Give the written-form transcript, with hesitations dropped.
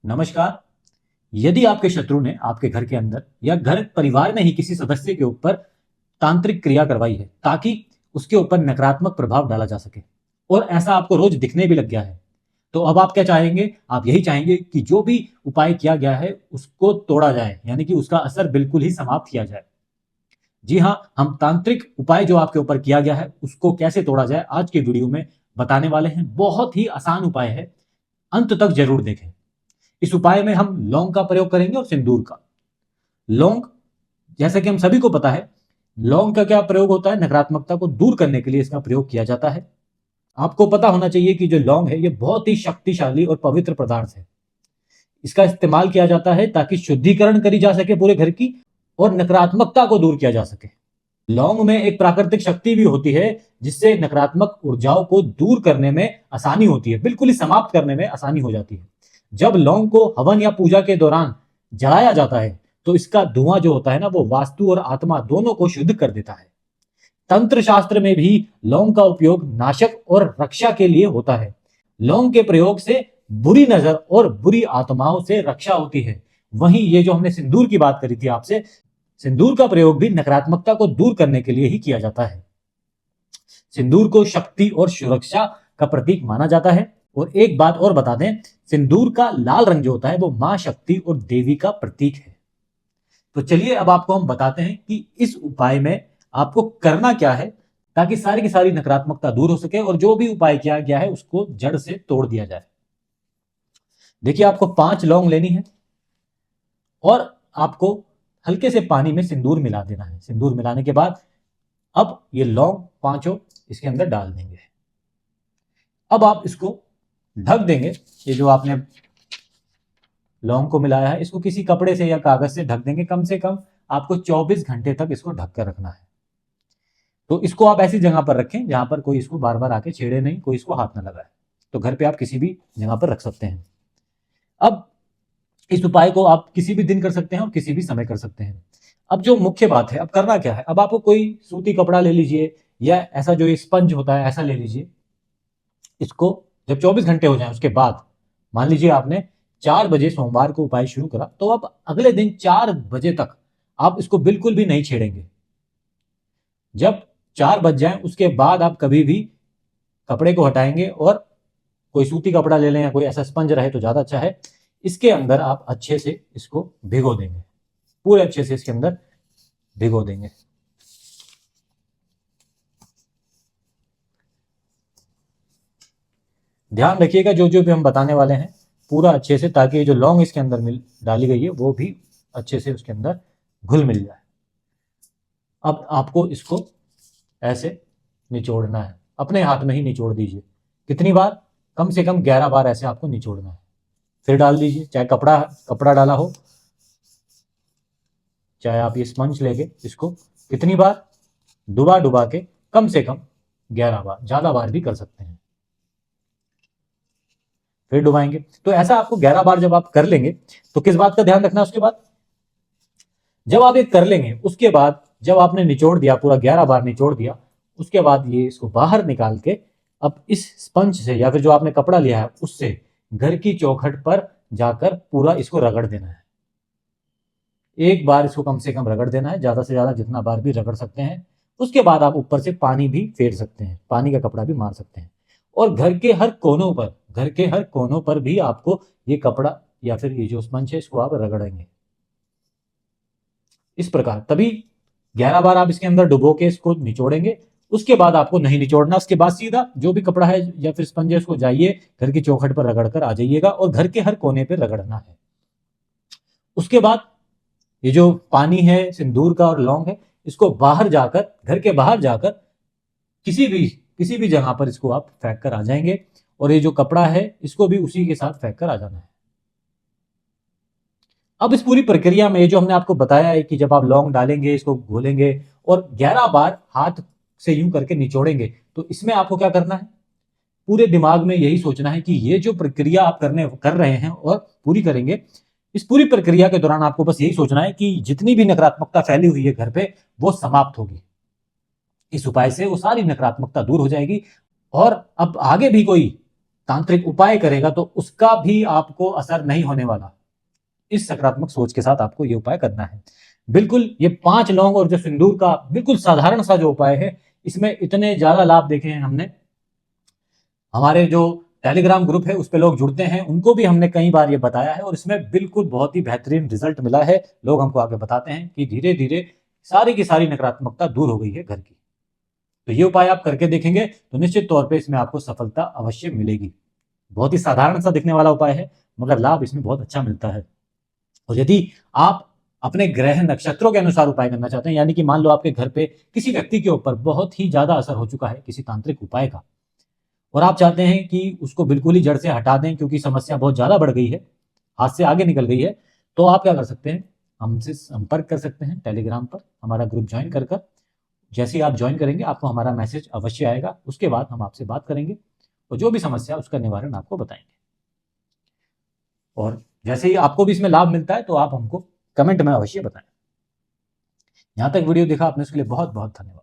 नमस्कार। यदि आपके शत्रु ने आपके घर के अंदर या घर परिवार में ही किसी सदस्य के ऊपर तांत्रिक क्रिया करवाई है ताकि उसके ऊपर नकारात्मक प्रभाव डाला जा सके और ऐसा आपको रोज दिखने भी लग गया है, तो अब आप क्या चाहेंगे? आप यही चाहेंगे कि जो भी उपाय किया गया है उसको तोड़ा जाए, यानी कि उसका असर बिल्कुल ही समाप्त किया जाए। जी हाँ, हम तांत्रिक उपाय जो आपके ऊपर किया गया है उसको कैसे तोड़ा जाए आज के वीडियो में बताने वाले हैं। बहुत ही आसान उपाय है, अंत तक जरूर देखें। इस उपाय में हम लौंग का प्रयोग करेंगे और सिंदूर का। लौंग, जैसा कि हम सभी को पता है, लौंग का क्या प्रयोग होता है? नकारात्मकता को दूर करने के लिए इसका प्रयोग किया जाता है। आपको पता होना चाहिए कि जो लौंग है ये बहुत ही शक्तिशाली और पवित्र पदार्थ है। इसका इस्तेमाल किया जाता है ताकि शुद्धिकरण करी जा सके पूरे घर की और नकारात्मकता को दूर किया जा सके। लौंग में एक प्राकृतिक शक्ति भी होती है जिससे नकारात्मक ऊर्जाओं को दूर करने में आसानी होती है, बिल्कुल ही समाप्त करने में आसानी हो जाती है। जब लौंग को हवन या पूजा के दौरान जलाया जाता है तो इसका धुआं जो होता है ना, वो वास्तु और आत्मा दोनों को शुद्ध कर देता है। तंत्र शास्त्र में भी लौंग का उपयोग नाशक और रक्षा के लिए होता है। लौंग के प्रयोग से बुरी नजर और बुरी आत्माओं से रक्षा होती है। वहीं ये जो हमने सिंदूर की बात करी थी आपसे, सिंदूर का प्रयोग भी नकारात्मकता को दूर करने के लिए ही किया जाता है। सिंदूर को शक्ति और सुरक्षा का प्रतीक माना जाता है। और एक बात और बता दें, सिंदूर का लाल रंग जो होता है वो मां शक्ति और देवी का प्रतीक है। तो चलिए अब आपको हम बताते हैं कि इस उपाय में आपको करना क्या है ताकि सारी की सारी नकारात्मकता दूर हो सके और जो भी उपाय किया गया है उसको जड़ से तोड़ दिया जाए। देखिए, आपको 5 लौंग लेनी है और आपको हल्के से पानी में सिंदूर मिला देना है। सिंदूर मिलाने के बाद अब ये लौंग पांचों इसके अंदर डाल देंगे। अब आप इसको ढक देंगे। ये जो आपने लौंग को मिलाया है इसको किसी कपड़े से या कागज से ढक देंगे। कम से कम आपको 24 घंटे तक इसको ढक कर रखना है। तो इसको आप ऐसी जगह पर रखें जहां पर कोई इसको बार बार आके छेड़े नहीं, कोई इसको हाथ ना लगाए। तो घर पे आप किसी भी जगह पर रख सकते हैं। अब इस उपाय को आप किसी भी दिन कर सकते हैं और किसी भी समय कर सकते हैं। अब जो मुख्य बात है, अब करना क्या है, अब आपको कोई सूती कपड़ा ले लीजिए या ऐसा जो स्पंज होता है ऐसा ले लीजिए। इसको जब 24 घंटे हो जाए उसके बाद, मान लीजिए आपने 4 बजे सोमवार को उपाय शुरू करा, तो अब अगले दिन 4 बजे तक आप इसको बिल्कुल भी नहीं छेड़ेंगे। जब 4 बज जाए उसके बाद आप कभी भी कपड़े को हटाएंगे और कोई सूती कपड़ा ले लें या कोई ऐसा स्पंज रहे तो ज्यादा अच्छा है। इसके अंदर आप अच्छे से इसको भिगो देंगे, पूरे अच्छे से इसके अंदर भिगो देंगे। ध्यान रखिएगा जो जो भी हम बताने वाले हैं पूरा अच्छे से, ताकि जो लौंग इसके अंदर मिल डाली गई है वो भी अच्छे से उसके अंदर घुल मिल जाए। अब आपको इसको ऐसे निचोड़ना है, अपने हाथ में ही निचोड़ दीजिए। कितनी बार? कम से कम 11 बार ऐसे आपको निचोड़ना है। फिर डाल दीजिए, चाहे कपड़ा कपड़ा डाला हो, चाहे आप ये स्पंज लेके इसको कितनी बार डुबा डुबा के, कम से कम 11 बार, ज्यादा बार भी कर सकते हैं। फिर डुबाएंगे। तो ऐसा आपको 11 बार जब आप कर लेंगे तो किस बात का ध्यान रखना है उसके बाद, जब आप ये कर लेंगे उसके बाद जब आपने निचोड़ दिया, पूरा 11 बार निचोड़ दिया, उसके बाद ये इसको बाहर निकाल के अब इस स्पंज से या फिर जो आपने कपड़ा लिया है उससे घर की चौखट पर जाकर पूरा इसको रगड़ देना है। एक बार इसको कम से कम रगड़ देना है, ज्यादा से ज्यादा जितना बार भी रगड़ सकते हैं। उसके बाद आप ऊपर से पानी भी फेर सकते हैं, पानी का कपड़ा भी मार सकते हैं। और घर के हर कोनों पर, घर के हर कोनों पर भी आपको ये कपड़ा या फिर ये जो स्पंज है इसको आप रगड़ेंगे इस प्रकार। तभी 11 बार आप इसके अंदर डुबो के इसको निचोड़ेंगे। उसके बाद आपको नहीं निचोड़ना, उसके बाद सीधा जो भी कपड़ा है या फिर स्पंज है उसको जाइए घर की चौखट पर रगड़ कर आ जाइएगा और घर के हर कोने पर रगड़ना है। उसके बाद ये जो पानी है सिंदूर का और लौंग है, इसको बाहर जाकर, घर के बाहर जाकर किसी भी जगह पर इसको आप फेंक कर आ जाएंगे। और ये जो कपड़ा है इसको भी उसी के साथ फेंक कर आ जाना है। अब इस पूरी प्रक्रिया में जो हमने आपको बताया है कि जब आप लौंग डालेंगे, इसको घोलेंगे और 11 बार हाथ से यूं करके निचोड़ेंगे, तो इसमें आपको क्या करना है, पूरे दिमाग में यही सोचना है कि ये जो प्रक्रिया आप कर रहे हैं और पूरी करेंगे, इस पूरी प्रक्रिया के दौरान आपको बस यही सोचना है कि जितनी भी नकारात्मकता फैली हुई है घर पे वो समाप्त होगी। इस उपाय से वो सारी नकारात्मकता दूर हो जाएगी और अब आगे भी कोई तांत्रिक उपाय करेगा तो उसका भी आपको असर नहीं होने वाला। इस सकारात्मक सोच के साथ आपको ये उपाय करना है। बिल्कुल ये 5 लौंग और जो सिंदूर का बिल्कुल साधारण सा जो उपाय है, इसमें इतने ज्यादा लाभ देखे हैं हमने। हमारे जो टेलीग्राम ग्रुप है उस पे लोग जुड़ते हैं, उनको भी हमने कई बार ये बताया है और इसमें बिल्कुल बहुत ही बेहतरीन रिजल्ट मिला है। लोग हमको आगे बताते हैं कि धीरे धीरे सारी की सारी नकारात्मकता दूर हो गई है घर की। तो ये उपाय आप करके देखेंगे तो निश्चित तौर पे इसमें आपको सफलता अवश्य मिलेगी। बहुत ही साधारण सा दिखने वाला उपाय है, मगर लाभ इसमें बहुत अच्छा मिलता है। और यदि आप अपने ग्रह नक्षत्रों के अनुसार उपाय करना चाहते हैं, यानी कि मान लो आपके घर पे किसी व्यक्ति के ऊपर बहुत ही ज्यादा असर हो चुका है किसी तांत्रिक उपाय का, और आप चाहते हैं कि उसको बिल्कुल ही जड़ से हटा दें क्योंकि समस्या बहुत ज्यादा बढ़ गई है, हाथ से आगे निकल गई है, तो आप क्या कर सकते हैं, हमसे संपर्क कर सकते हैं टेलीग्राम पर, हमारा ग्रुप ज्वाइन कर कर। जैसे ही आप ज्वाइन करेंगे आपको हमारा मैसेज अवश्य आएगा, उसके बाद हम आपसे बात करेंगे और जो भी समस्या उसका निवारण आपको बताएंगे। और जैसे ही आपको भी इसमें लाभ मिलता है तो आप हमको कमेंट में अवश्य बताएं। यहां तक वीडियो देखा आपने, उसके लिए बहुत बहुत धन्यवाद।